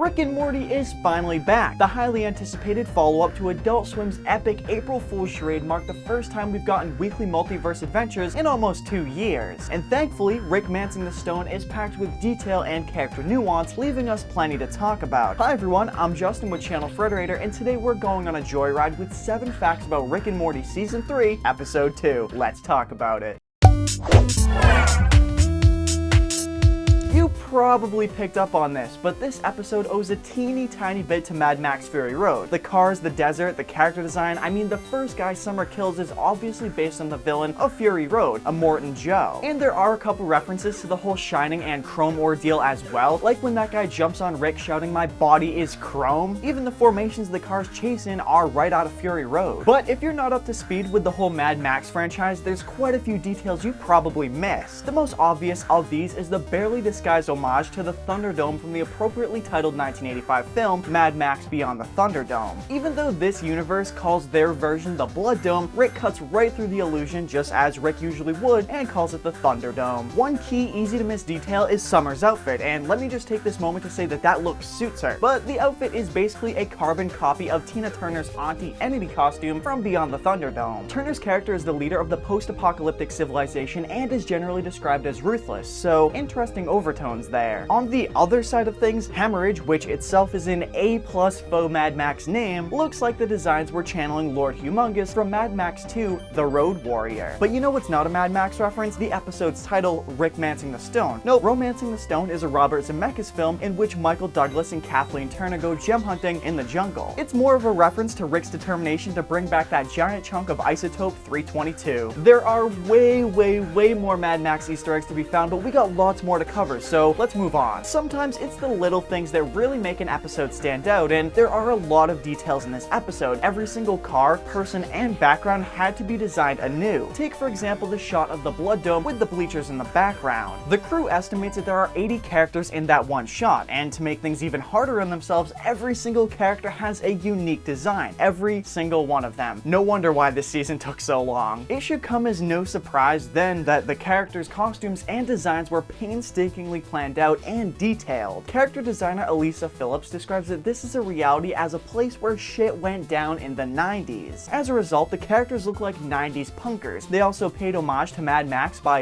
Rick and Morty is finally back. The highly anticipated follow-up to Adult Swim's epic April Fool's charade marked the first time we've gotten weekly multiverse adventures in almost 2 years. And thankfully, Rickmancing the Stone is packed with detail and character nuance, leaving us plenty to talk about. Hi everyone, I'm Justin with channel Frederator, and today we're going on a joyride with 7 facts about Rick and Morty Season 3, Episode 2. Let's talk about it. You probably picked up on this, but this episode owes a teeny tiny bit to Mad Max Fury Road. The cars, the desert, the character design, I mean the first guy Summer kills is obviously based on the villain of Fury Road, Immortan Joe. And there are a couple references to the whole Shining and Chrome ordeal as well, like when that guy jumps on Rick shouting "My body is chrome." Even the formations the cars chase in are right out of Fury Road. But if you're not up to speed with the whole Mad Max franchise, there's quite a few details you probably missed. The most obvious of these is the barely disguised homage to the Thunderdome from the appropriately titled 1985 film Mad Max Beyond the Thunderdome. Even though this universe calls their version the Blood Dome, Rick cuts right through the illusion just as Rick usually would and calls it the Thunderdome. One key easy to miss detail is Summer's outfit, and let me just take this moment to say that look suits her. But the outfit is basically a carbon copy of Tina Turner's Auntie Entity costume from Beyond the Thunderdome. Turner's character is the leader of the post-apocalyptic civilization and is generally described as ruthless, so interesting overtones there. On the other side of things, Hemorrhage, which itself is an A+ faux Mad Max name, looks like the designs were channeling Lord Humongous from Mad Max 2, The Road Warrior. But you know what's not a Mad Max reference? The episode's title, Rickmancing the Stone. No, Romancing the Stone is a Robert Zemeckis film in which Michael Douglas and Kathleen Turner go gem hunting in the jungle. It's more of a reference to Rick's determination to bring back that giant chunk of isotope 322. There are way more Mad Max Easter eggs to be found, but we got lots more to cover, so let's move on. Sometimes it's the little things that really make an episode stand out, and there are a lot of details in this episode. Every single car, person, and background had to be designed anew. Take for example the shot of the Blood Dome with the bleachers in the background. The crew estimates that there are 80 characters in that one shot, and to make things even harder on themselves, every single character has a unique design. Every single one of them. No wonder why this season took so long. It should come as no surprise then that the characters' costumes and designs were painstakingly planned out and detailed. Character designer Elisa Phillips describes that this is a reality as a place where shit went down in the 90s. As a result, the characters look like 90s punkers. They also paid homage to Mad Max by,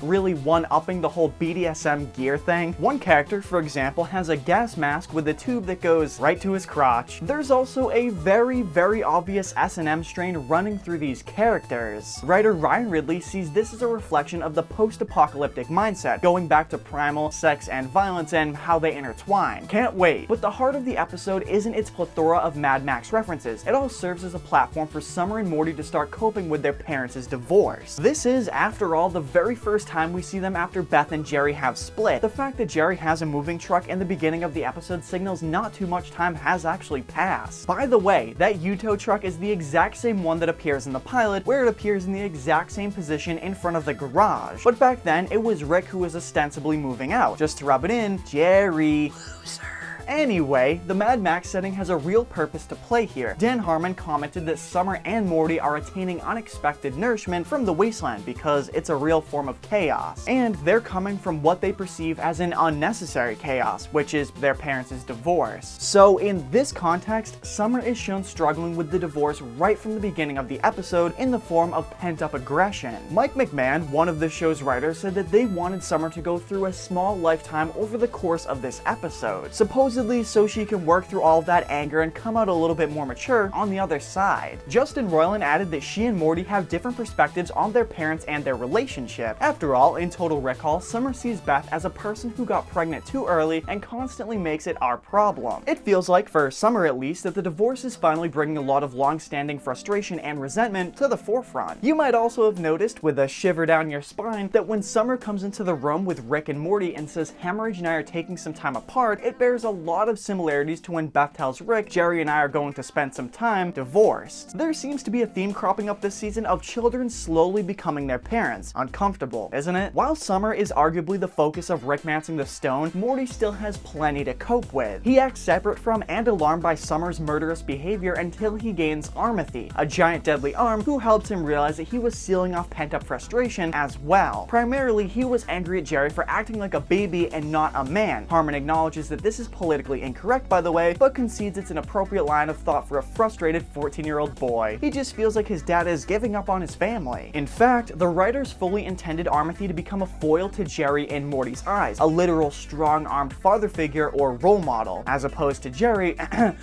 really one-upping the whole BDSM gear thing. One character, for example, has a gas mask with a tube that goes right to his crotch. There's also a very obvious S&M strain running through these characters. Writer Ryan Ridley sees this as a reflection of the post-apocalyptic mindset, going back to primal, sex, and violence and how they intertwine. Can't wait. But the heart of the episode isn't its plethora of Mad Max references. It all serves as a platform for Summer and Morty to start coping with their parents' divorce. This is, after all, the very first time we see them after Beth and Jerry have split. The fact that Jerry has a moving truck in the beginning of the episode signals not too much time has actually passed. By the way, that Yuto truck is the exact same one that appears in the pilot, where it appears in the exact same position in front of the garage. But back then, it was Rick who was ostensibly moving out. Just to rub it in, Jerry. Loser. Anyway, the Mad Max setting has a real purpose to play here. Dan Harmon commented that Summer and Morty are attaining unexpected nourishment from the wasteland because it's a real form of chaos. And they're coming from what they perceive as an unnecessary chaos, which is their parents' divorce. So in this context, Summer is shown struggling with the divorce right from the beginning of the episode in the form of pent-up aggression. Mike McMahon, one of the show's writers, said that they wanted Summer to go through a small lifetime over the course of this episode. Supposedly so she can work through all of that anger and come out a little bit more mature on the other side. Justin Roiland added that she and Morty have different perspectives on their parents and their relationship. After all, in Total Recall, Summer sees Beth as a person who got pregnant too early and constantly makes it our problem. It feels like, for Summer at least, that the divorce is finally bringing a lot of long-standing frustration and resentment to the forefront. You might also have noticed, with a shiver down your spine, that when Summer comes into the room with Rick and Morty and says Hemorrhage and I are taking some time apart, it bears a lot of similarities to when Beth tells Rick, Jerry and I are going to spend some time divorced. There seems to be a theme cropping up this season of children slowly becoming their parents. Uncomfortable, isn't it? While Summer is arguably the focus of Rickmancing the Stone, Morty still has plenty to cope with. He acts separate from and alarmed by Summer's murderous behavior until he gains Armathy, a giant deadly arm who helps him realize that he was sealing off pent-up frustration as well. Primarily, he was angry at Jerry for acting like a baby and not a man. Harmon acknowledges that this is political politically incorrect by the way, but concedes it's an appropriate line of thought for a frustrated 14-year-old boy. He just feels like his dad is giving up on his family. In fact, the writers fully intended Armothy to become a foil to Jerry in Morty's eyes, a literal strong-armed father figure or role model, as opposed to Jerry,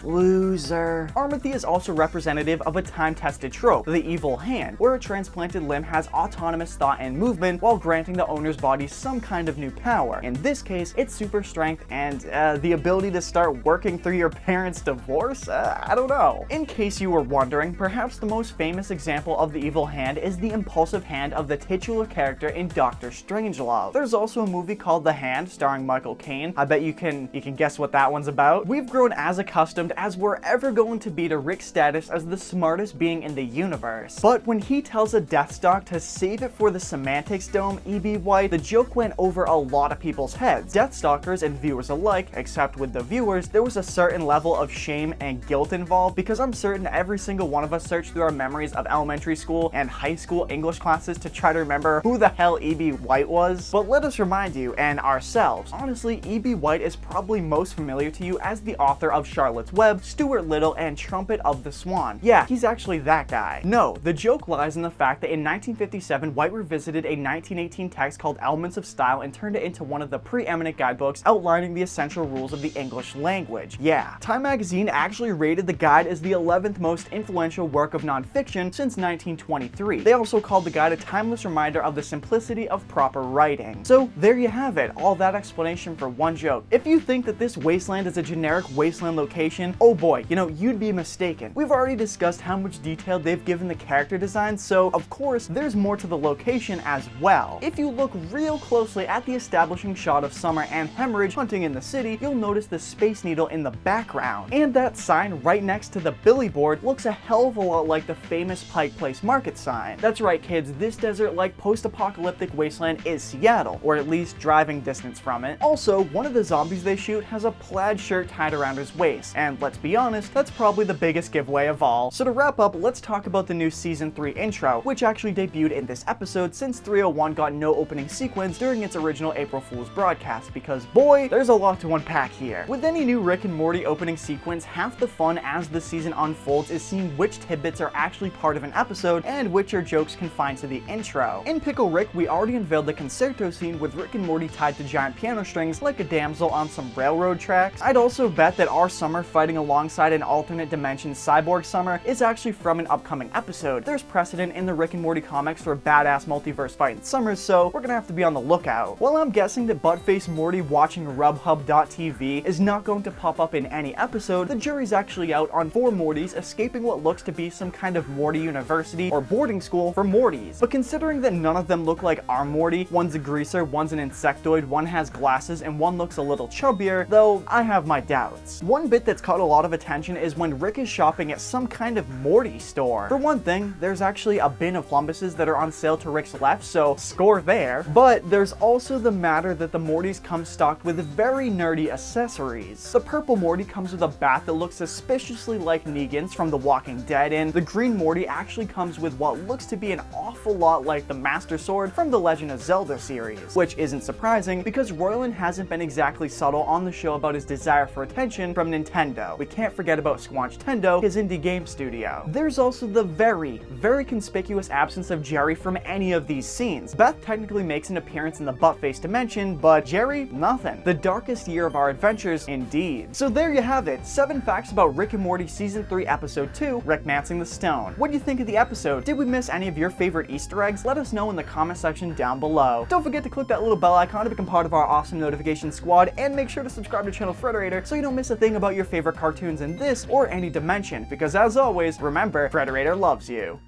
loser. Armothy is also representative of a time-tested trope, the evil hand, where a transplanted limb has autonomous thought and movement while granting the owner's body some kind of new power. In this case, it's super strength and the ability to start working through your parents' divorce? I don't know. In case you were wondering, perhaps the most famous example of the evil hand is the impulsive hand of the titular character in Doctor Strangelove. There's also a movie called The Hand starring Michael Caine. I bet you can guess what that one's about. We've grown as accustomed as we're ever going to be to Rick's status as the smartest being in the universe. But when he tells a Deathstalk to save it for the Semantics Dome, E.B. White, the joke went over a lot of people's heads, Deathstalkers and viewers alike, except with the viewers, there was a certain level of shame and guilt involved because I'm certain every single one of us searched through our memories of elementary school and high school English classes to try to remember who the hell E.B. White was. But let us remind you, and ourselves, honestly, E.B. White is probably most familiar to you as the author of Charlotte's Web, Stuart Little, and Trumpet of the Swan. Yeah, he's actually that guy. No, the joke lies in the fact that in 1957, White revisited a 1918 text called Elements of Style and turned it into one of the preeminent guidebooks outlining the essential rules of the English language. Yeah, Time magazine actually rated the guide as the 11th most influential work of nonfiction since 1923. They also called the guide a timeless reminder of the simplicity of proper writing. So there you have it, all that explanation for one joke. If you think that this wasteland is a generic wasteland location, oh boy, you'd be mistaken. We've already discussed how much detail they've given the character design, so of course there's more to the location as well. If you look real closely at the establishing shot of Summer and Hemorrhage hunting in the city, you'll notice the Space Needle in the background. And that sign right next to the Billy board looks a hell of a lot like the famous Pike Place Market sign. That's right kids, this desert-like post-apocalyptic wasteland is Seattle, or at least driving distance from it. Also, one of the zombies they shoot has a plaid shirt tied around his waist, and let's be honest, that's probably the biggest giveaway of all. So to wrap up, let's talk about the new Season 3 intro, which actually debuted in this episode since 301 got no opening sequence during its original April Fool's broadcast, because boy, there's a lot to unpack here. With any new Rick and Morty opening sequence, half the fun as the season unfolds is seeing which tidbits are actually part of an episode and which are jokes confined to the intro. In Pickle Rick, we already unveiled the concerto scene with Rick and Morty tied to giant piano strings like a damsel on some railroad tracks. I'd also bet that our Summer fighting alongside an alternate dimension cyborg Summer is actually from an upcoming episode. There's precedent in the Rick and Morty comics for badass multiverse fighting Summers, so we're gonna have to be on the lookout. While I'm guessing that Buttface Morty watching RubHub.tv is not going to pop up in any episode, the jury's actually out on 4 Mortys escaping what looks to be some kind of Morty University or boarding school for Mortys. But considering that none of them look like our Morty, one's a greaser, one's an insectoid, one has glasses, and one looks a little chubbier, though I have my doubts. One bit that's caught a lot of attention is when Rick is shopping at some kind of Morty store. For one thing, there's actually a bin of Plumbuses that are on sale to Rick's left, so score there. But there's also the matter that the Mortys come stocked with very nerdy accessories. The purple Morty comes with a bat that looks suspiciously like Negan's from The Walking Dead, and the green Morty actually comes with what looks to be an awful lot like the Master Sword from the Legend of Zelda series, which isn't surprising because Roiland hasn't been exactly subtle on the show about his desire for attention from Nintendo. We can't forget about Squanchtendo, his indie game studio. There's also the very, very conspicuous absence of Jerry from any of these scenes. Beth technically makes an appearance in the Buttface dimension, but Jerry, nothing. The darkest year of our adventures, indeed. So there you have it, 7 facts about Rick and Morty Season 3 Episode 2, Rickmancing the Stone. What do you think of the episode? Did we miss any of your favorite Easter eggs? Let us know in the comment section down below. Don't forget to click that little bell icon to become part of our awesome notification squad, and make sure to subscribe to channel Frederator so you don't miss a thing about your favorite cartoons in this or any dimension, because as always, remember, Frederator loves you.